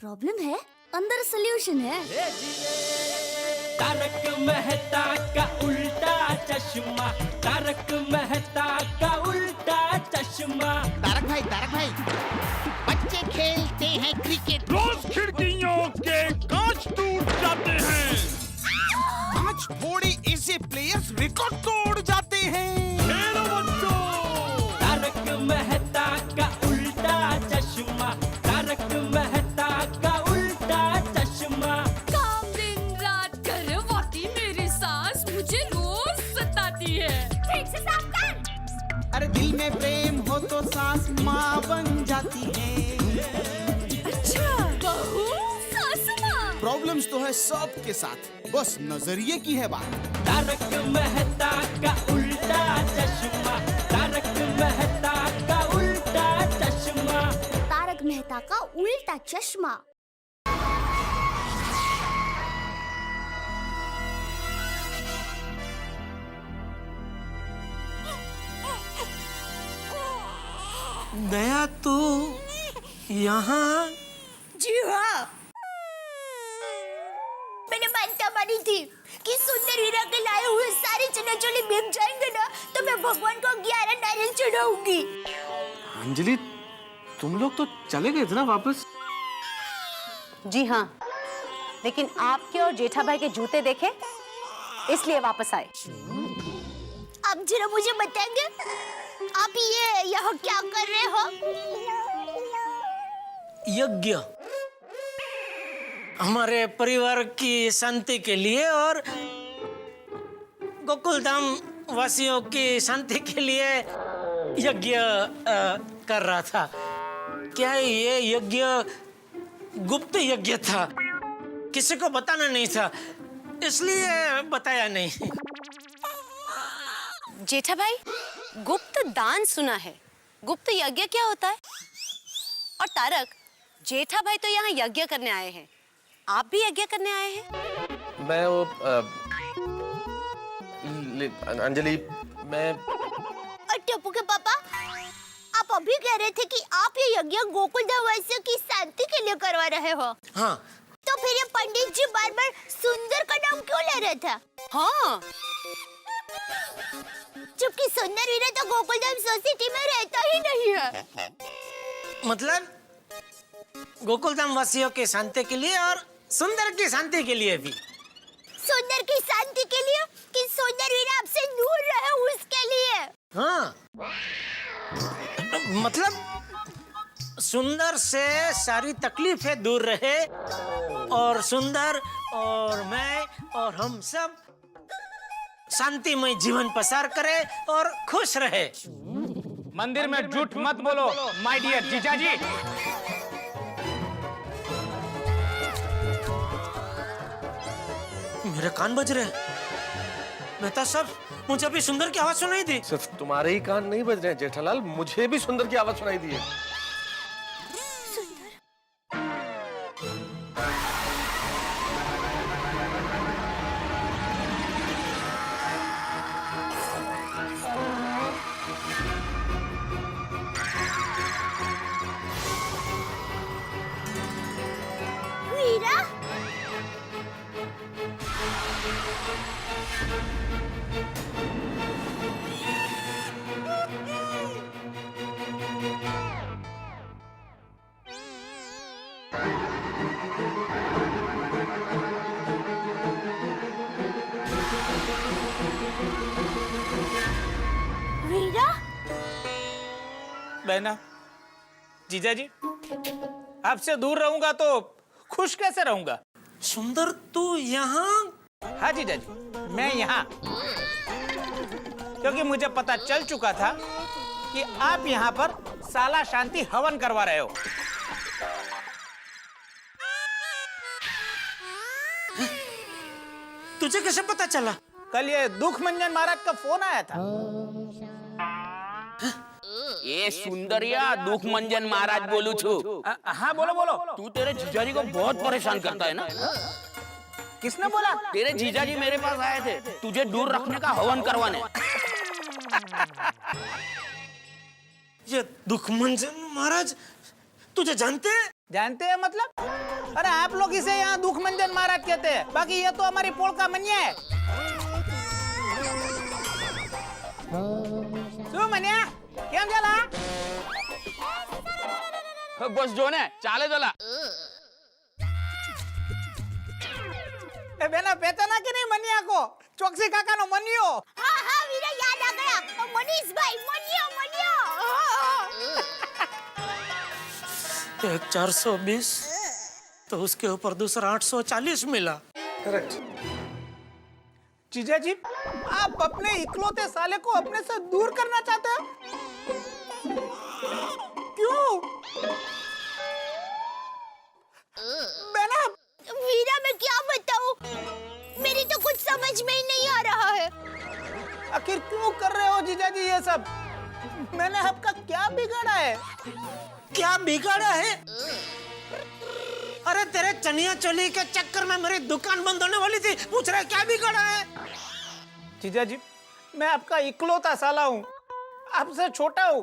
Problem है, अंदर solution है। तारक मेहता का उल्टा चश्मा, तारक मेहता का उल्टा चश्मा। तारक भाई, बच्चे खेलते हैं क्रिकेट, रोज खिड़कियों के कांच टूट जाते हैं, आज थोड़े ऐसे प्लेयर्स रिकॉर्ड तोड़ जाते हैं। खेलो बच्चों। तारक मेहता का उल्टा चश्मा, तारक मेहता का उल्टा चश्मा। काम दिन रात करवाती मेरी सास मुझे रोज सताती है। ठीक से साफ कर। अरे दिल में प्रेम हो तो सास माँ बन जाती है। अच्छा, बहू सास माँ। प्रॉब्लम्स तो है सबके साथ, बस नजरिए की है बात। तारक मेहता का उल्टा चश्मा, तारक मेहता का उल्टा चश्मा। तारक मेहता का उल्टा चश्मा। दया तू यहाँ? जी हाँ, मैंने मानता मानी थी कि सुंदर हीरा के लाए हुए सारे चना चोली बिक जाएंगे ना, तो मैं भगवान को 11 नारियल चढ़ाऊंगी। अंजलि, तुम लोग तो चले गए थे ना वापस? जी हाँ, लेकिन आपके और जेठा भाई के जूते देखे इसलिए वापस आए। अब जरा मुझे बताएंगे, आप ये यहाँ क्या कर रहे हो? यज्ञ हमारे परिवार की शांति के लिए और गोकुल धाम वासियों की शांति के लिए यज्ञ कर रहा था। क्या ये यज्ञ गुप्त यज्ञ था, किसी को बताना नहीं था, इसलिए बताया नहीं। जेठा भाई, गुप्त दान सुना है, गुप्त यज्ञ क्या होता है? और तारक, जेठा भाई तो यहाँ यज्ञ करने आए हैं, आप भी यज्ञ करने आए हैं? मैं वो अंजलि, मैं टप्पू के पापा, आप अभी कह रहे थे कि आप ये यज्ञ गोकुल धाम वासियों की शांति के लिए करवा रहे हो। हाँ। तो फिर ये पंडित जी बार बार सुंदर का नाम क्यों ले रहे थे? हाँ, जबकि सुंदर हीरा तो गोकुल धाम सोसाइटी में रहता ही नहीं है। मतलब गोकुल धाम वासियों के शांति के लिए और सुंदर की शांति के लिए भी। सुंदर की शांति के लिए कि सुंदर हीरा आपसे दूर रहे उसके लिए? हाँ, मतलब सुंदर से सारी तकलीफें दूर रहे और सुंदर और मैं और हम सब शांतिमय जीवन पसार करे और खुश रहे। मंदिर में झूठ मत बोलो माय डियर जीजाजी। मेरे कान बज रहे। मेहता साहब, मुझे अभी सुंदर की आवाज सुनाई दी। सिर्फ तुम्हारे ही कान नहीं बज रहे हैं जेठालाल, मुझे भी सुंदर की आवाज सुनाई दी है। हीरा? हीरा? बहना, जीजाजी, आपसे दूर रहूंगा तो खुश कैसे रहूंगा? सुंदर तू यहाँ? हाँ जीजाजी, मैं यहाँ, क्योंकि मुझे पता चल चुका था कि आप यहाँ पर साला शांति हवन करवा रहे हो। तुझे कैसे पता चला? कल ये दुख मंजन महाराज का फोन आया था। ये सुंदरिया दुख मंजन महाराज बोलू छू। हाँ बोलो बोलो। तू तेरे जीजाजी को बहुत परेशान करता है ना? किसने बोला? तेरे जीजाजी मेरे पास आए थे तुझे दूर रखने का हवन करवाने। ये दुख मंजन महाराज तुझे जानते हैं? जानते हैं मतलब? अरे आप लोग इसे यहाँ दुख मंजन महाराज कहते हैं, बाकी ये तो हमारी पोल का मनिया है। શું મન્યા કેમ ચાલા? बस जो ने चाले चला। એ બેના પેતાના કે નહીં મનિયા કો? ચોકસી કાકાનો મનિયો। हाँ हाँ वीरा याद आ गया, मनीष भाई मनियो मनियो। एक 420 तो उसके ऊपर दूसरा 840 मिला। करेक्ट। जीजा जी, आप अपने इकलौते साले को अपने से दूर करना चाहते हो? क्यों? बेना, वीरा मैं क्या बताऊं, मेरी तो कुछ समझ में ही नहीं आ रहा है। आखिर क्यों कर रहे हो जीजा जी ये सब? मैंने आपका क्या बिगाड़ा है? क्या बिगाड़ा है? अरे तेरे चनिया चोली के चक्कर में मेरी दुकान बंद होने वाली थी, पूछ रहे क्या बिगाड़ा है? जीजा जी, मैं आपका इकलौता साला हूँ, आपसे छोटा हूँ।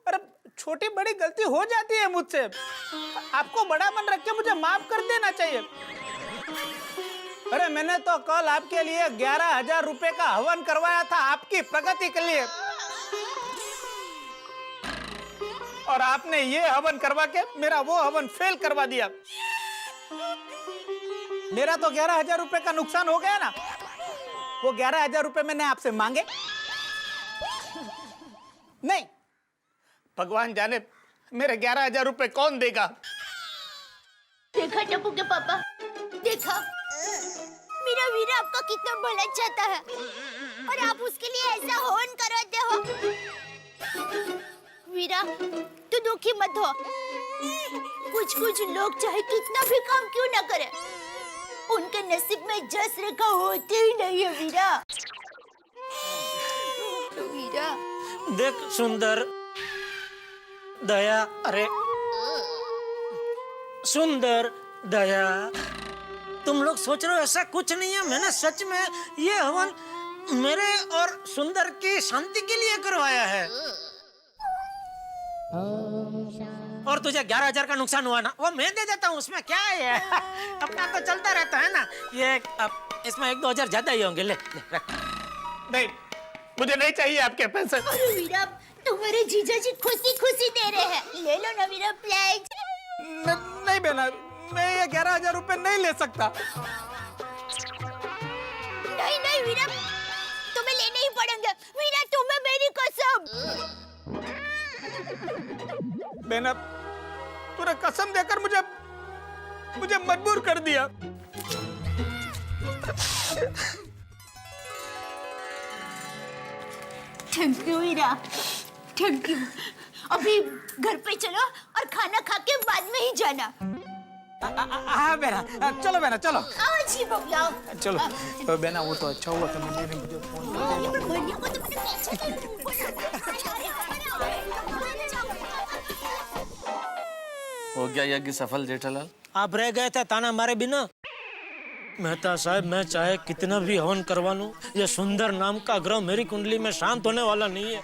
अरे छोटी बड़ी गलती हो जाती है मुझसे, आपको बड़ा मन रख के मुझे माफ कर देना चाहिए। अरे मैंने तो कल आपके लिए 11,000 रुपए का हवन करवाया था आपकी प्रगति के लिए, और आपने ये हवन करवा के मेरा वो हवन फेल करवा दिया। मेरा तो 11,000 रुपए का नुकसान हो गया ना। वो 11,000 रुपए मैंने आपसे मांगे नहीं, भगवान जाने मेरे 11,000 रुपए कौन देगा। देखा टप्पू के पापा, देखा मेरा वीरा आपका कितना भला चाहता है, और आप उसके लिए ऐसा हवन करवाते हो। वीरा तू दुखी मत हो, कुछ कुछ लोग चाहे कितना भी काम क्यों ना करे, उनके नसीब में जस रेखा होती ही नहीं है वीरा। वीरा देख सुंदर, दया, अरे सुंदर, दया, तुम लोग सोच रहे हो ऐसा कुछ नहीं है। मैंने सच में ये हवन मेरे और सुंदर की शांति के लिए करवाया है। और तुझे 11,000 का नुकसान हुआ ना, वो मैं दे देता हूँ, उसमें क्या है? अपना तो चलता रहता है ना। ये अब इसमें 1-2 हज़ार ज्यादा ही होंगे। ले, ले रख। नहीं, मुझे नहीं चाहिए आपके पैसे। अरे वीरा तुम्हारे जीजा जी खुशी खुशी दे रहे हैं, ले लो ना वीरा प्लीज। नहीं बेना, मैं ये 11,000 रुपए नहीं ले सकता। नहीं नहीं वीरा, तुम्हें लेने ही पड़ेंगे। वीरा तुम्हें मेरी कसम। बेना, तूने कसम देकर मुझे मजबूर कर दिया। Thank you Veera, thank you. अभी घर पे चलो और खाना खा के बाद में ही जाना। हाँ बेना, चलो बेना, चलो आओ जी बबला, चलो। तो बेना वो तो अच्छा हुआ था मुझे फोन कर दिया। ये बढ़िया को तो मैंने पीछे हो गया यज्ञ सफल जेठालाल? आप रह गए थे ताना मारे बिना। मेहता साहब, मैं चाहे कितना भी हवन करवा लूं, ये सुंदर नाम का ग्रह मेरी कुंडली में शांत होने वाला नहीं है।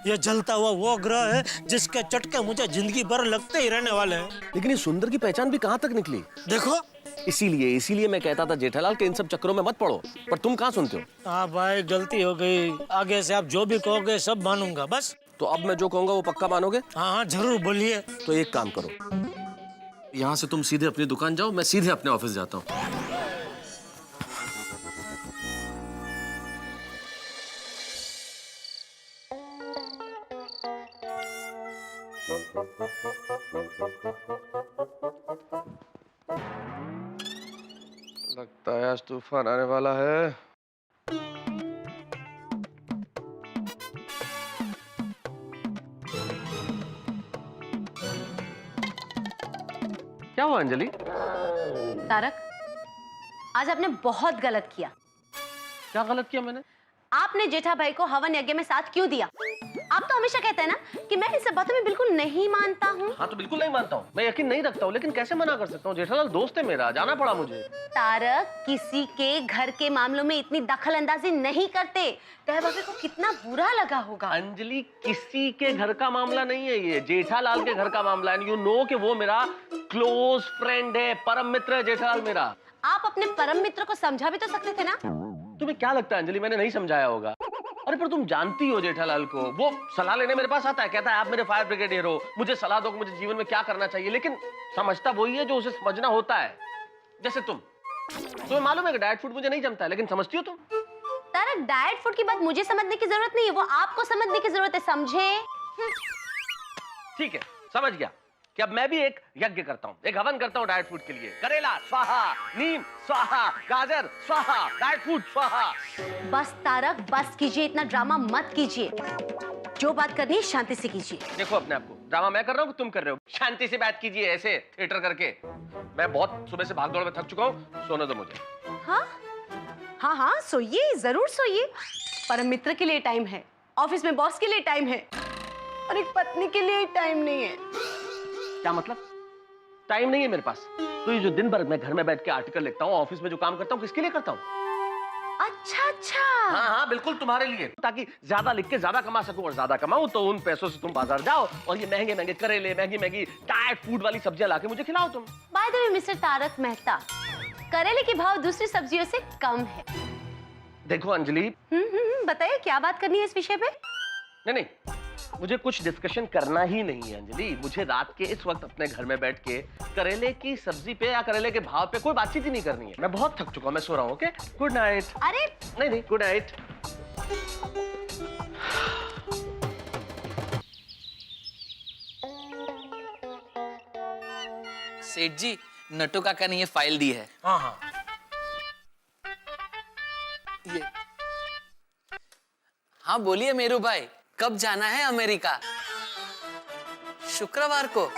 ये जलता हुआ वो ग्रह है जिसके चटके मुझे जिंदगी भर लगते ही रहने वाले हैं। लेकिन ये सुंदर की पहचान भी कहाँ तक निकली? देखो, इसीलिए मैं कहता था जेठालाल के इन सब चक्करों में मत पड़ो, पर तुम कहाँ सुनते हो? हाँ भाई, गलती हो गई। आगे से आप जो भी कहोगे सब मानूंगा बस। तो अब मैं जो कहूँगा वो पक्का मानोगे? हाँ हाँ जरूर बोलिए। तो एक काम करो, यहाँ से तुम सीधे अपनी दुकान जाओ, मैं सीधे अपने ऑफिस जाता हूँ। लगता है आज तूफान आने वाला है। क्या हुआ अंजलि? तारक, आज आपने बहुत गलत किया। क्या गलत किया मैंने? आपने जेठा भाई को हवन यज्ञ में साथ क्यों दिया? आप तो हमेशा कहते हैं ना कि मैं इन सब बातों में बिल्कुल नहीं मानता हूँ। हाँ तो बिल्कुल नहीं मानता हूँ, मैं यकीन नहीं रखता हूँ, लेकिन कैसे मना कर सकता हूँ? जेठालाल दोस्त है मेरा, जाना पड़ा मुझे। तारक किसी के घर के मामलों में इतनी दखल अंदाजी नहीं करते। तेरे बाबे को कितना बुरा लगा होगा। अंजलि, किसी के घर का मामला नहीं है ये, जेठालाल के घर का मामला है। यू नो कि वो मेरा क्लोज फ्रेंड है, परम मित्र है जेठालाल मेरा। आप अपने परम मित्र को समझा भी तो सकते थे ना। तुम्हें क्या लगता है अंजलि, मैंने नहीं समझाया होगा? अरे पर तुम जानती हो जेठालाल को, वो सलाह लेने मेरे पास आता है, कहता है आप मेरे फायर ब्रिगेडियर हो, मुझे सलाह दो कि मुझे जीवन में क्या करना चाहिए, लेकिन समझता वही है जो उसे समझना होता है। जैसे तुम्हें मालूम है कि डाइट फूड मुझे नहीं जमता है, लेकिन समझती हो तुम? तारक, डाइट फूड की बात मुझे समझने की जरूरत नहीं है, वो आपको समझने की जरूरत है, समझे? ठीक है, समझ गया कि अब मैं भी एक यज्ञ करता हूँ, एक हवन करता हूँ डाइट फूड के लिए। करेला स्वाहा, नीम स्वाहा, गाजर स्वाहा, डाइट फूड स्वाहा। बस तारक, बस कीजिए, इतना ड्रामा मत कीजिए। जो बात करनी है शांति से कीजिए। देखो अपने आप को, ड्रामा मैं कर रहा हूँ कि तुम कर रहे हो? शांति से बात कीजिए, ऐसे थिएटर करके। मैं बहुत सुबह से भागदौड़ में थक चुका हूँ, सोने दो मुझे। हाँ हाँ हाँ, सोइए, जरूर सोइए। परम मित्र के लिए टाइम है, ऑफिस में बॉस के लिए टाइम है, और एक पत्नी के लिए टाइम नहीं है। क्या मतलब? टाइम नहीं है मेरे पास? तो ये जो दिन भर मैं घर में बैठ के आर्टिकल लिखता हूँ, ऑफिस में जो काम करता हूँ, किसके लिए करता हूँ? अच्छा अच्छा। हाँ हाँ बिल्कुल तुम्हारे लिए, ताकि ज्यादा लिख के ज्यादा कमा सकूं, और ज्यादा कमाऊं तो उन पैसों से तुम बाजार जाओ और ये महंगे महंगे करेले, महंगी महंगी डाइट फूड वाली सब्जियां लाके मुझे खिलाओ तुम। By the way mister Tarak Mehta, करेले के भाव दूसरी सब्जियों से कम है। देखो अंजलि, बताइए क्या बात करनी है इस विषय पे? नहीं, मुझे कुछ डिस्कशन करना ही नहीं है अंजलि। मुझे रात के इस वक्त अपने घर में बैठ के करेले की सब्जी पे या करेले के भाव पे कोई बातचीत ही नहीं करनी है। मैं बहुत थक चुका हूँ, मैं सो रहा हूँ। Okay, good night. अरे नहीं, गुड नाइट। सेठ जी, नट्टू काका ने ये फाइल दी है। हाँ हाँ, ये हाँ बोलिए मेरू भाई, कब जाना है अमेरिका? शुक्रवार को?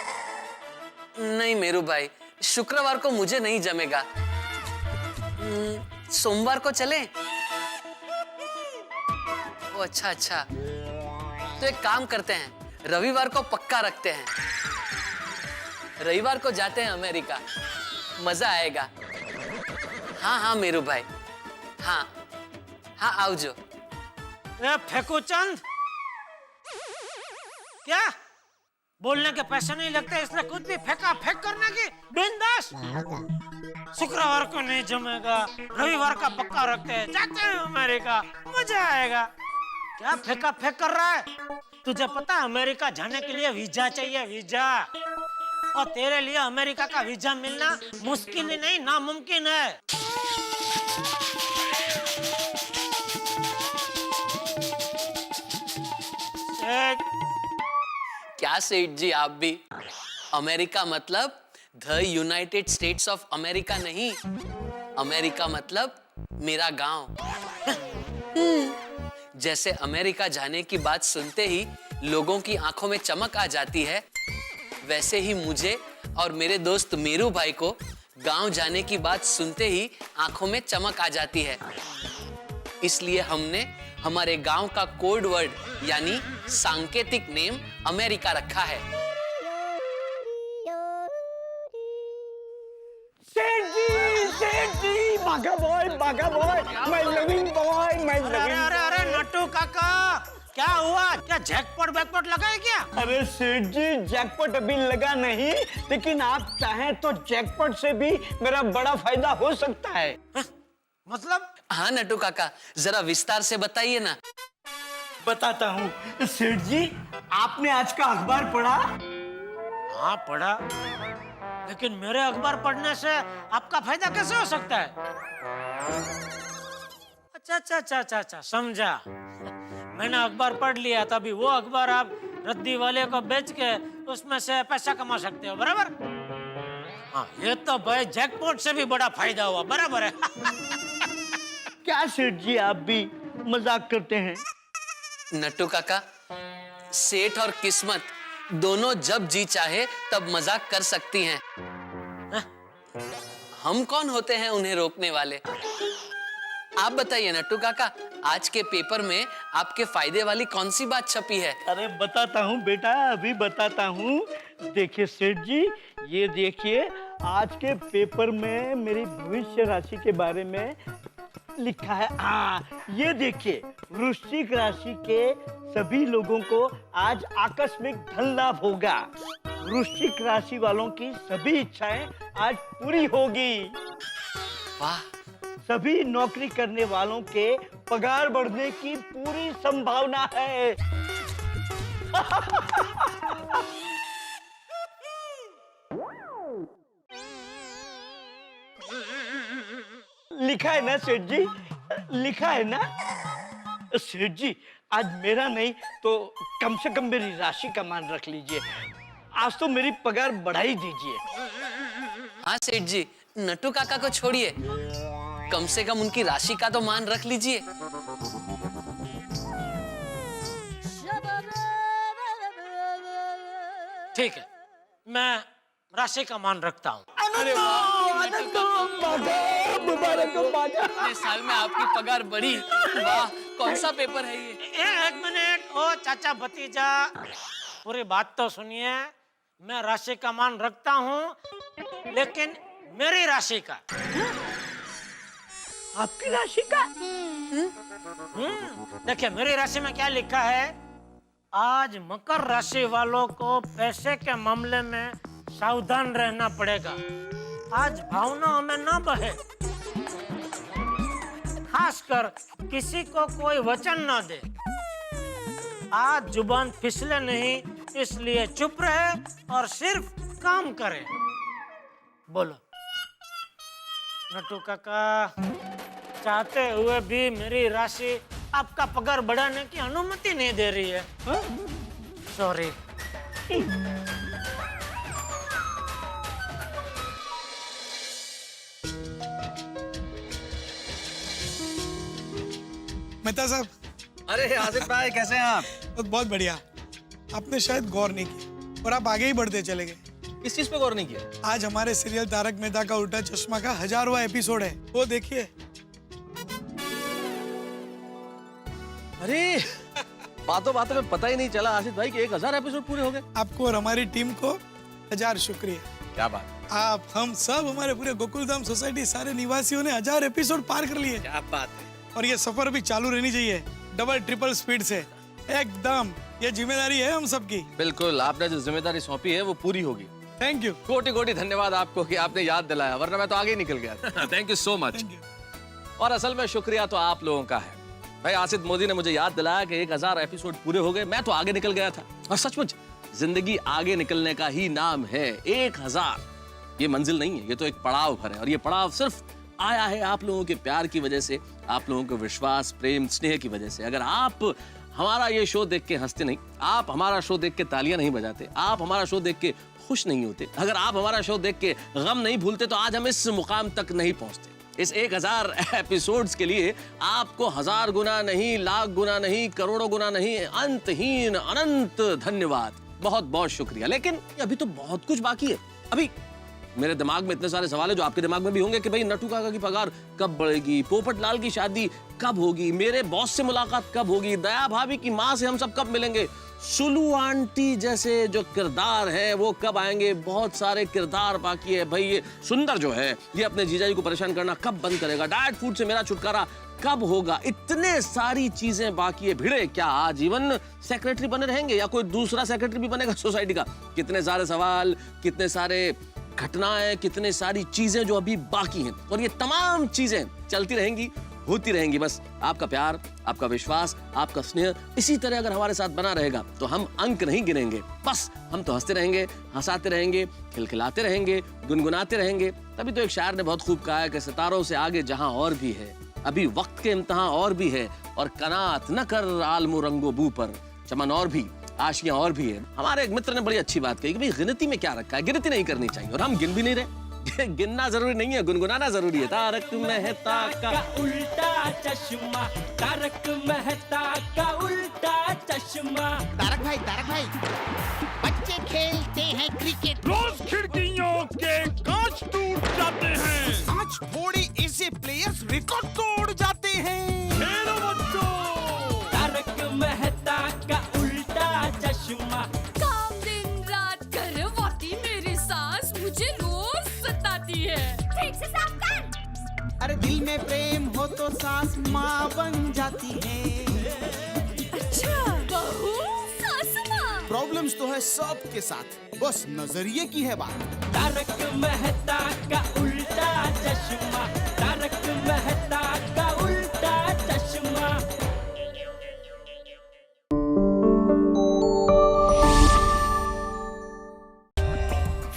नहीं मेरू भाई, शुक्रवार को मुझे नहीं जमेगा। सोमवार को चलें? ओ अच्छा अच्छा, तो एक काम करते हैं, रविवार को पक्का रखते हैं। रविवार को जाते हैं अमेरिका, मजा आएगा। हाँ हाँ मेरू भाई, हाँ हाँ आओ। फेंकू चंद, क्या बोलने के पैसे नहीं लगते, इसलिए कुछ भी फेंका फेंक करने की बिंदास। शुक्रवार को नहीं जमेगा, रविवार का पक्का रखते हैं, जाते हैं अमेरिका, मजा आएगा। क्या फेंका फेंक कर रहा है? तुझे पता है अमेरिका जाने के लिए वीजा चाहिए, वीजा। और तेरे लिए अमेरिका का वीजा मिलना मुश्किल ही नहीं, नामुमकिन है। क्या सेठ जी आप भी? अमेरिका मतलब the United states of America नहीं, अमेरिका मतलब मेरा गांव। जैसे अमेरिका जाने की बात सुनते ही लोगों की आंखों में चमक आ जाती है, वैसे ही मुझे और मेरे दोस्त मेरू भाई को गांव जाने की बात सुनते ही आंखों में चमक आ जाती है। इसलिए हमने हमारे गांव का कोड वर्ड यानी सांकेतिक नेम अमेरिका रखा है। सेठ जी, बागा बॉय, मैं लविंग बॉय, मैं लविंग। अरे नट्टू काका, क्या हुआ? क्या जैकपॉट बैकपॉट लगा है क्या? अरे सेठ जी, जैकपॉट अभी लगा नहीं, लेकिन आप चाहें तो जैकपॉट से भी मेरा बड़ा फायदा हो सकता है। मतलब? हाँ नट्टू काका, जरा विस्तार से बताइए ना। बताता हूँ सेठ जी, आपने आज का अखबार पढ़ा? हाँ पढ़ा, लेकिन मेरे अखबार पढ़ने से आपका फायदा कैसे हो सकता है? अच्छा, समझा। मैंने अखबार पढ़ लिया, तभी वो अखबार आप रद्दी वाले को बेच के उसमें से पैसा कमा सकते हो, बराबर? हाँ, ये तो भाई जैकपॉट से भी बड़ा फायदा हुआ, बराबर है। क्या सेठ जी, आप भी मजाक करते हैं? नट्टू काका, सेठ और किस्मत दोनों जब जी चाहे तब मजाक कर सकती हैं। हम कौन होते हैं उन्हें रोकने वाले? आप बताइए नट्टू काका, आज के पेपर में आपके फायदे वाली कौन सी बात छपी है? अरे बताता हूँ बेटा, अभी बताता हूँ। देखिए सेठ जी, ये देखिए आज के पेपर में मेरी भविष्य राशि के बारे में लिखा है। हाँ, ये देखिए, वृश्चिक राशि के सभी लोगों को आज आकस्मिक धन लाभ होगा। वृश्चिक राशि वालों की सभी इच्छाएं आज पूरी होगी। वाह, सभी नौकरी करने वालों के पगार बढ़ने की पूरी संभावना है। लिखा है ना सेठ जी, लिखा है ना? सेठ जी, आज मेरा नहीं तो कम से कम मेरी राशि का मान रख लीजिए। आज तो मेरी पगार बढ़ा ही दीजिए। हाँ सेठ जी, नट्टू काका को छोड़िए, कम से कम उनकी राशि का तो मान रख लीजिए। ठीक है, मैं राशि का मान रखता हूँ। इतने साल में आपकी पगार बढ़ी। वाह, कौन सा पेपर है ये? एक मिनट, ओ चाचा भतीजा, पूरी बात तो सुनिए। मैं राशि का मान रखता हूँ, लेकिन मेरी राशि का। आपकी राशि का? देखिए, मेरी राशि में क्या लिखा है। आज मकर राशि वालों को पैसे के मामले में सावधान रहना पड़ेगा। आज भावनाओं में न बहे, खासकर किसी को कोई वचन न दे। आज जुबान फिसले नहीं, इसलिए चुप रहे और सिर्फ काम करे। बोलो नट्टू काका, चाहते हुए भी मेरी राशि आपका पगार बढ़ाने की अनुमति नहीं दे रही है। सॉरी। मेहता साहब। अरे आसिफ भाई, कैसे हैं आप? बहुत बढ़िया। आपने शायद गौर नहीं किया और आप आगे ही बढ़ते चले गए। किस चीज पे गौर नहीं किया? आज हमारे सीरियल तारक मेहता का उल्टा चश्मा का 1000वां एपिसोड है, वो देखिए। अरे बातों बातों में पता ही नहीं चला आसिफ भाई कि 1000 एपिसोड पूरे हो गए। आपको और हमारी टीम को 1000 शुक्रिया। क्या बात। आप, हम सब, हमारे पूरे गोकुलधाम सोसाइटी सारे निवासियों ने 1000 एपिसोड पार कर लिए। क्या बात है। और ये सफर भी चालू रहनी चाहिए, डबल ट्रिपल स्पीड से एकदम। ये जिम्मेदारी है हम सबकी। बिल्कुल, आपने जो जिम्मेदारी सौंपी है वो पूरी होगी। Thank you. कोटि कोटि धन्यवाद आपको कि आपने याद दिलाया, वरना मैं तो आगे ही निकल गया। Thank you so much. और असल में शुक्रिया तो आप लोगों का है भाई। आसिफ मोदी ने मुझे याद दिलाया कि 1000 एपिसोड पूरे हो गए, मैं तो आगे निकल गया था। और सचमुच जिंदगी आगे निकलने का ही नाम है। 1000 ये मंजिल नहीं है, ये तो एक पड़ाव भर है। और ये पड़ाव सिर्फ आया है आप लोगों के प्यार की वजह से, आप लोगों के विश्वास, प्रेम, स्नेह की वजह से। अगर आप हमारा ये शो देख के हंसते नहीं, आप हमारा शो देख के तालियां नहीं बजाते, आप हमारा शो देख के खुश नहीं होते, अगर आप हमारा शो देख के गम नहीं भूलते, तो आज हम इस मुकाम तक नहीं पहुंचते। इस 1000 एपिसोड्स के लिए आपको 1000 गुना नहीं, लाख गुना नहीं, करोड़ों गुना नहीं, अंतहीन अनंत धन्यवाद। बहुत बहुत शुक्रिया। लेकिन अभी तो बहुत कुछ बाकी है। अभी मेरे दिमाग में इतने सारे सवाल है जो आपके दिमाग में भी होंगे कि भाई नट्टू काका की पगार कब बढ़ेगी, पोपट लाल की शादी कब होगी, मेरे बॉस से मुलाकात कब होगी, दया भाभी की माँ से हम सब कब मिलेंगे, सुलू आंटी जैसे जो किरदार है वो कब आएंगे। बहुत सारे किरदार बाकी है भाई। ये सुंदर जो है ये अपने जीजाजी को परेशान करना कब बंद करेगा, डाइट फूड से मेरा छुटकारा कब होगा, इतने सारी चीजें बाकी है। भिड़े क्या आजीवन सेक्रेटरी बने रहेंगे या कोई दूसरा सेक्रेटरी भी बनेगा सोसाइटी का? कितने सारे सवाल, कितने सारे घटनाएं, कितने सारी चीजें जो अभी बाकी हैं। और ये तमाम चीजें चलती रहेंगी, होती रहेंगी। बस आपका प्यार, आपका विश्वास, आपका स्नेह इसी तरह अगर हमारे साथ बना रहेगा तो हम अंक नहीं गिनेंगे। बस हम तो हंसते रहेंगे, हंसाते रहेंगे, खिलखिलाते रहेंगे, गुनगुनाते रहेंगे। तभी तो एक शायर ने बहुत खूब कहा है कि सितारों से आगे जहां और भी है, अभी वक्त के इम्तिहान और भी है, और कनात न कर आलमो रंगो बू पर, चमन और भी, आशियां और भी है। हमारे एक मित्र ने बड़ी अच्छी बात कही कि भाई गिनती में क्या रखा है, गिनती नहीं करनी चाहिए। और हम गिन भी नहीं रहे। गिनना जरूरी नहीं है, गुनगुनाना जरूरी है। तारक मेहता का उल्टा चश्मा, तारक मेहता का उल्टा चश्मा। तारक भाई, बच्चे खेलते हैं क्रिकेट, रोज खिड़कियों के कांच टूट जाते हैं। आज थोड़ी ऐसे प्लेयर्स रिकॉर्ड तोड़ जाते हैं। खेलो बच्चों। से साफ कर। अरे दिल में प्रेम हो तो सास माँ बन जाती है। अच्छा बहू सासू माँ। प्रॉब्लम्स तो है सबके साथ, बस नजरिए की है बात। तारक मेहता का उल्टा चश्मा, तारक मेहता का उल्टा चश्मा।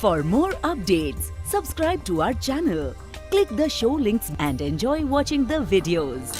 For more updates, subscribe to our channel, click the show links and enjoy watching the videos.